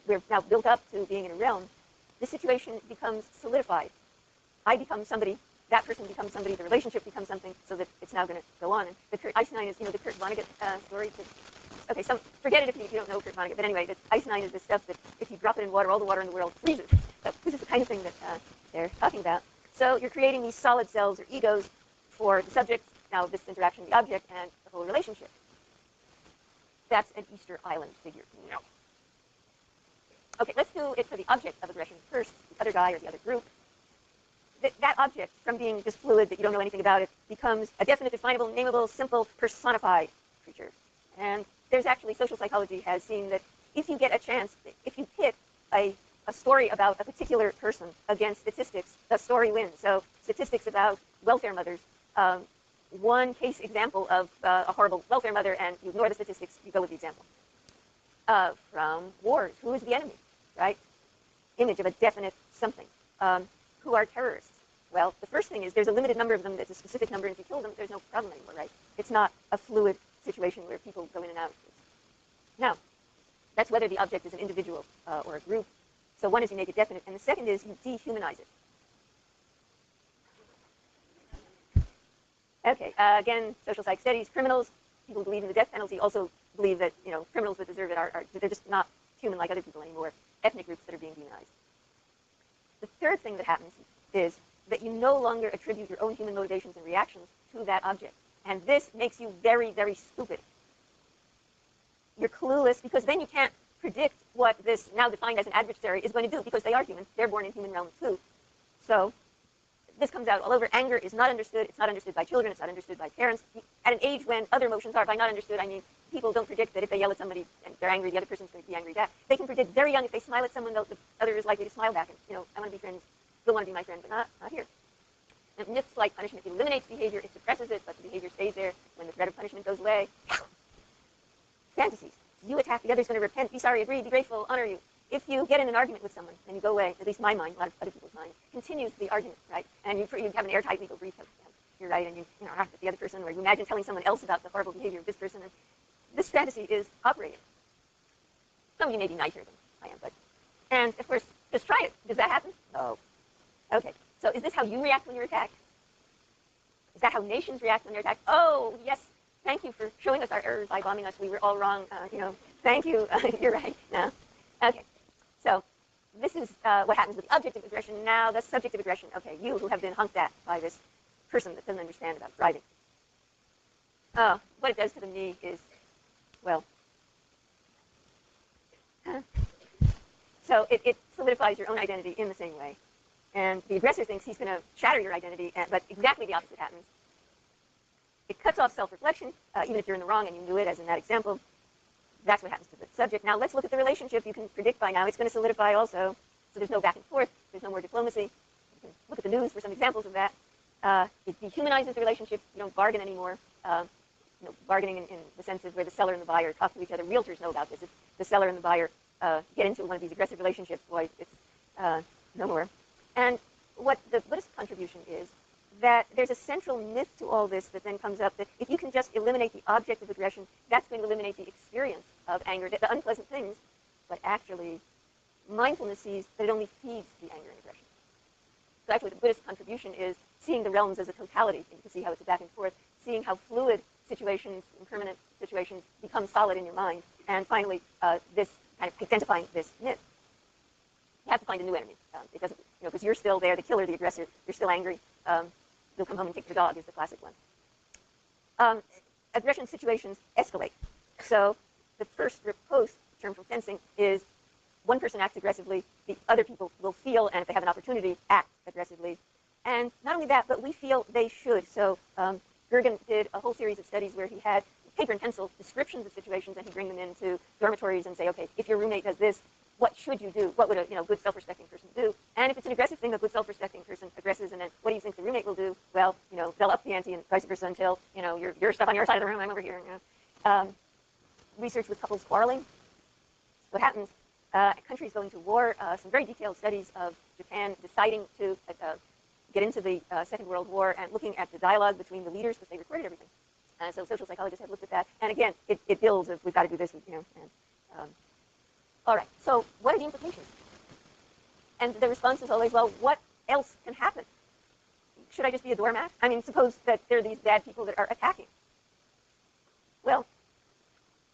we're now built up to being in a realm, the situation becomes solidified. I become somebody, that person becomes somebody, the relationship becomes something, so that it's now going to go on. And the Ice Nine is, the Kurt Vonnegut story. Okay, forget it if you don't know Kurt Vonnegut, but anyway, Ice Nine is this stuff that if you drop it in water, all the water in the world freezes. So this is the kind of thing that they're talking about. So you're creating these solid cells or egos for the subject, now this interaction, the object, and the whole relationship. That's an Easter Island figure. No. Okay, let's do it for the object of aggression first, the other guy or the other group. That object, from being just fluid that you don't know anything about it, becomes a definite, definable, nameable, simple, personified creature. And there's actually, social psychology has seen that if you get a chance, if you pit a story about a particular person against statistics, the story wins. So statistics about welfare mothers, one case example of a horrible welfare mother, and you ignore the statistics, you go with the example. From wars, who is the enemy, right? Image of a definite something. Who are terrorists? Well, the first thing is there's a limited number of them. That's a specific number, and if you kill them, there's no problem anymore, right? It's not a fluid situation where people go in and out. Now, that's whether the object is an individual or a group. So one is you make it definite, and the second is you dehumanize it. Okay, again, social psych studies, criminals, people who believe in the death penalty also believe that, criminals that deserve it they're just not human like other people anymore, ethnic groups that are being demonized. The third thing that happens is that you no longer attribute your own human motivations and reactions to that object. And this makes you very, very stupid. You're clueless because then you can't predict what this now defined as an adversary is going to do because they are human. They're born in human realms too. So this comes out all over. Anger is not understood. It's not understood by children. It's not understood by parents. At an age when other emotions are, by not understood, I mean people don't predict that if they yell at somebody and they're angry, the other person's going to be angry back. They can predict very young if they smile at someone, the other is likely to smile back. And, I want to be friends. You'll want to be my friend, but not here. And myths like punishment eliminates behavior. It suppresses it, but the behavior stays there. When the threat of punishment goes away, fantasies. You attack, the other's going to repent, be sorry, agree, be grateful, honor you. If you get in an argument with someone and you go away, at least my mind, a lot of other people's mind, continues the argument, right? And you have an airtight legal brief. You're right, and you at the other person, or you imagine telling someone else about the horrible behavior of this person. And this fantasy is operating. Some of you may be nicer than I am, but and of course, just try it. Does that happen? No. Okay. So is this how you react when you're attacked? Is that how nations react when they're attacked? Oh, yes. Thank you for showing us our errors by bombing us. We were all wrong. Thank you. You're right. No. Okay. So this is what happens with the object of aggression. Now the subject of aggression. Okay, you who have been hunked at by this person that doesn't understand about driving. What it does to the me is, well, so it solidifies your own identity in the same way. And the aggressor thinks he's going to shatter your identity, but exactly the opposite happens. It cuts off self-reflection, even if you're in the wrong and you knew it, as in that example. That's what happens to the subject. Now let's look at the relationship. You can predict by now. It's going to solidify also. So there's no back and forth. There's no more diplomacy. You can look at the news for some examples of that. It dehumanizes the relationship. You don't bargain anymore. Bargaining in the sense of where the seller and the buyer talk to each other. Realtors know about this. If the seller and the buyer get into one of these aggressive relationships, boy, it's no more. And what the Buddhist contribution is that there's a central myth to all this that then comes up that if you can just eliminate the object of aggression, that's going to eliminate the experience of anger, the unpleasant things. But actually, mindfulness sees that it only feeds the anger and aggression. So actually, the Buddhist contribution is seeing the realms as a totality. You can see how it's a back and forth, seeing how fluid situations, impermanent situations become solid in your mind, and finally, this kind of identifying this myth. You have to find a new enemy. It doesn't, because you're still there, the killer, the aggressor. You're still angry. You'll come home and kick your dog is the classic one. Aggression situations escalate. So the first riposte, term from fencing, is one person acts aggressively, the other people will feel, and if they have an opportunity, act aggressively. And not only that, but we feel they should. So Gergen did a whole series of studies where he had paper and pencil descriptions of situations, and he'd bring them into dormitories and say, okay, if your roommate does this, what should you do? What would a good self-respecting person do? And if it's an aggressive thing, a good self-respecting person aggresses, and then what do you think the roommate will do? Well, they'll up the ante and vice versa until, you're stuck on your side of the room, I'm over here. Research with couples quarreling. What happens? Countries going to war. Some very detailed studies of Japan deciding to get into the Second World War and looking at the dialogue between the leaders because they recorded everything. So social psychologists have looked at that. And again, it builds of we've got to do this, All right, so what are the implications? And the response is always, well, what else can happen? Should I just be a doormat? I mean, suppose that there are these bad people that are attacking. Well,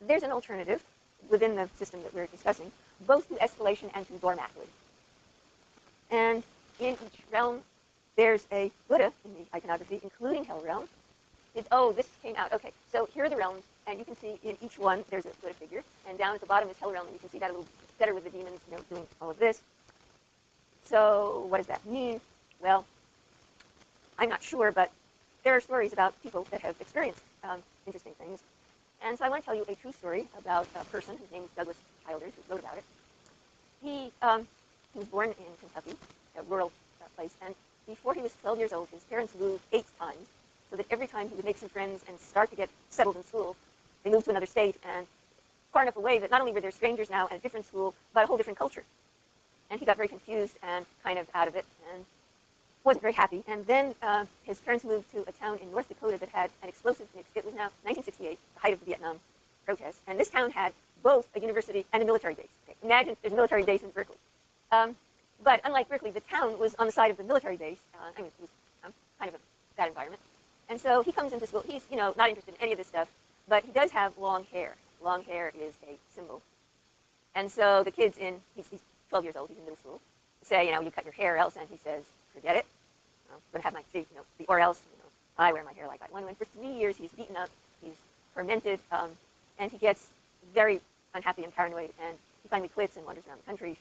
there's an alternative within the system that we're discussing, both to escalation and to doormathood. And in each realm, there's a Buddha in the iconography, including Hell Realm. Oh, this came out. Okay, so here are the realms, and you can see in each one there's a Buddha figure, and down at the bottom is Hell Realm, and you can see that a little better with the demons, doing all of this. So what does that mean? Well, I'm not sure, but there are stories about people that have experienced interesting things. And so I want to tell you a true story about a person whose name is Douglas Childers, who wrote about it. He was born in Kentucky, a rural place, and before he was 12 years old, his parents moved 8 times, so that every time he would make some friends and start to get settled in school, they moved to another state, and far enough away that not only were there strangers now and a different school, but a whole different culture. And he got very confused and kind of out of it, and wasn't very happy. And then his parents moved to a town in North Dakota that had an explosive mix. It was now 1968, the height of the Vietnam protests, and this town had both a university and a military base. Okay, imagine there's a military base in Berkeley. But unlike Berkeley, the town was on the side of the military base. I mean, it was kind of that environment. And so he comes into school. He's, not interested in any of this stuff, but he does have long hair. Long hair is a symbol. And so the kids he's 12 years old, he's in middle school, say, you cut your hair else, and he says, forget it. I'm going to have my, the or else, I wear my hair like I want to. And for 3 years, he's beaten up, he's tormented, and he gets very unhappy and paranoid, and he finally quits and wanders around the country.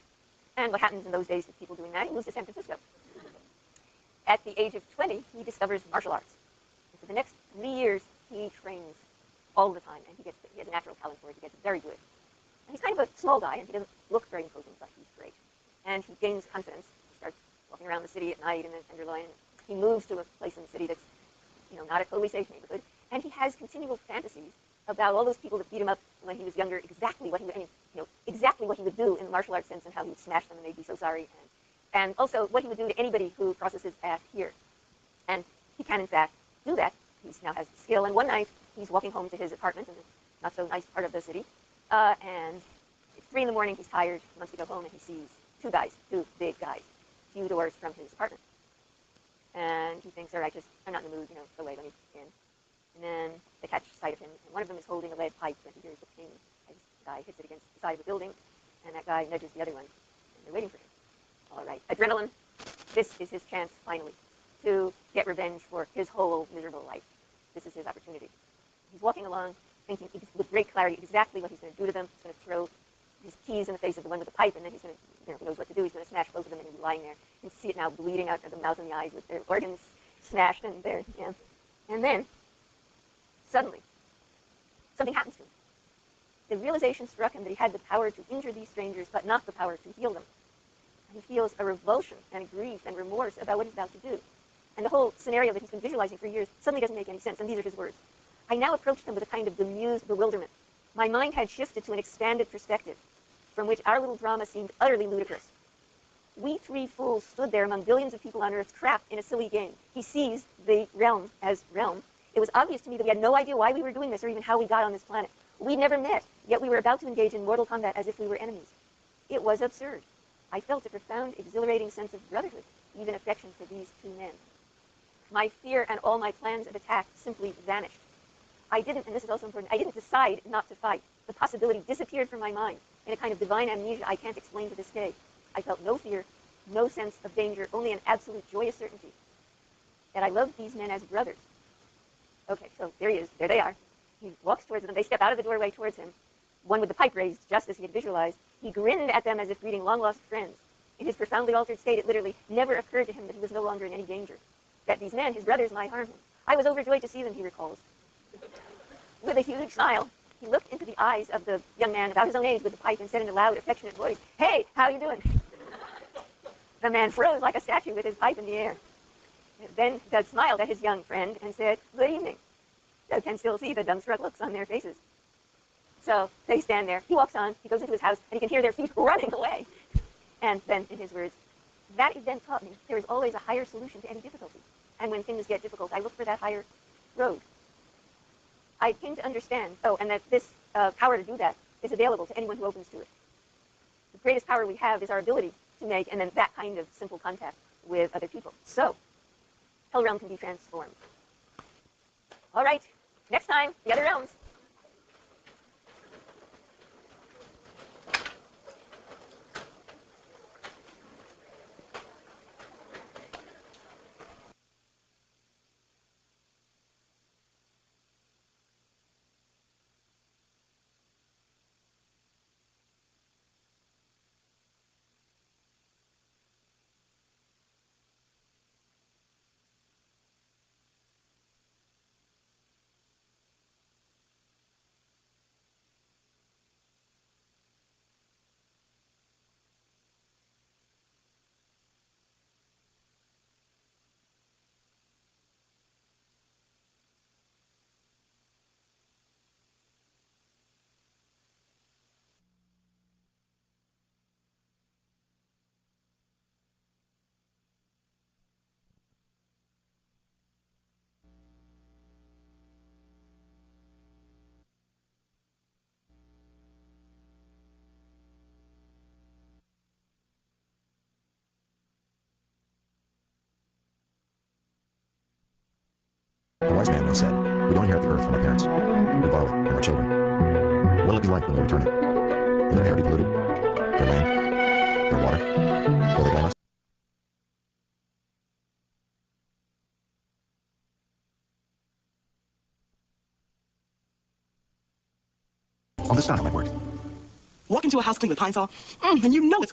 And what happens in those days to people doing that? He moves to San Francisco. At the age of 20, he discovers martial arts. And for the next 3 years, he trains all the time, and he has a natural talent for it. He gets very good. And he's kind of a small guy, and he doesn't look very imposing, but he's great. And he gains confidence. He starts walking around the city at night in the Tenderloin. He moves to a place in the city that's, not a totally safe neighborhood. And he has continual fantasies about all those people that beat him up when he was younger, exactly what he would do in the martial arts sense, and how he would smash them and they'd be so sorry, and also what he would do to anybody who crosses his path here. And he can, in fact, do that. He now has skill. And one night, he's walking home to his apartment in a not-so-nice part of the city, and it's 3 in the morning, he's tired, he wants to go home, and he sees 2 big guys, a few doors from his apartment. And he thinks, all right, I'm not in the mood, go away, let me in. And then they catch sight of him, and one of them is holding a lead pipe, and he hears the ping as the guy hits it against the side of the building, and that guy nudges the other one, and they're waiting for him. All right, adrenaline, this is his chance, finally, to get revenge for his whole miserable life. This is his opportunity. He's walking along, thinking with great clarity exactly what he's going to do to them. He's going to throw his keys in the face of the one with the pipe, and then he's going to, he knows what to do. He's going to smash both of them, and he'll be lying there. You can see it now bleeding out of the mouth and the eyes with their organs smashed, and there, And then, suddenly, something happens to him. The realization struck him that he had the power to injure these strangers, but not the power to heal them. And he feels a revulsion and grief and remorse about what he's about to do. And the whole scenario that he's been visualizing for years suddenly doesn't make any sense, and these are his words. I now approached them with a kind of bemused bewilderment. My mind had shifted to an expanded perspective, from which our little drama seemed utterly ludicrous. We 3 fools stood there among billions of people on Earth, trapped in a silly game. He sees the realm as realm. It was obvious to me that we had no idea why we were doing this or even how we got on this planet. We'd never met, yet we were about to engage in mortal combat as if we were enemies. It was absurd. I felt a profound, exhilarating sense of brotherhood, even affection for these 2 men. My fear and all my plans of attack simply vanished. I didn't, and this is also important, I didn't decide not to fight. The possibility disappeared from my mind in a kind of divine amnesia I can't explain to this day. I felt no fear, no sense of danger, only an absolute joyous certainty that I loved these men as brothers. Okay, so there he is. There they are. He walks towards them. They step out of the doorway towards him, one with the pipe raised, just as he had visualized. He grinned at them as if greeting long-lost friends. In his profoundly altered state, it literally never occurred to him that he was no longer in any danger, that these men, his brothers, might harm him. I was overjoyed to see them, he recalls. With a huge smile, he looked into the eyes of the young man about his own age with the pipe and said in a loud, affectionate voice, "Hey, how you doing?" The man froze like a statue with his pipe in the air. Then Doug smiled at his young friend and said, "Good evening." Doug can still see the dumbstruck looks on their faces. So they stand there. He walks on. He goes into his house, and he can hear their feet running away. And then, in his words, that event taught me there is always a higher solution to any difficulty. And when things get difficult, I look for that higher road. I came to understand, and that this power to do that is available to anyone who opens to it. the greatest power we have is our ability to make and then that kind of simple contact with other people. So, Hell Realm can be transformed. All right, next time, the other realms. A wise man once said, "We don't inherit the earth from our parents. We borrow it from our children. What will it be like when we return it? Will their air be polluted? Their land? Their water? Will they blame us?" On this time, I might work. Walk into a house clean with pine saw, and you know it's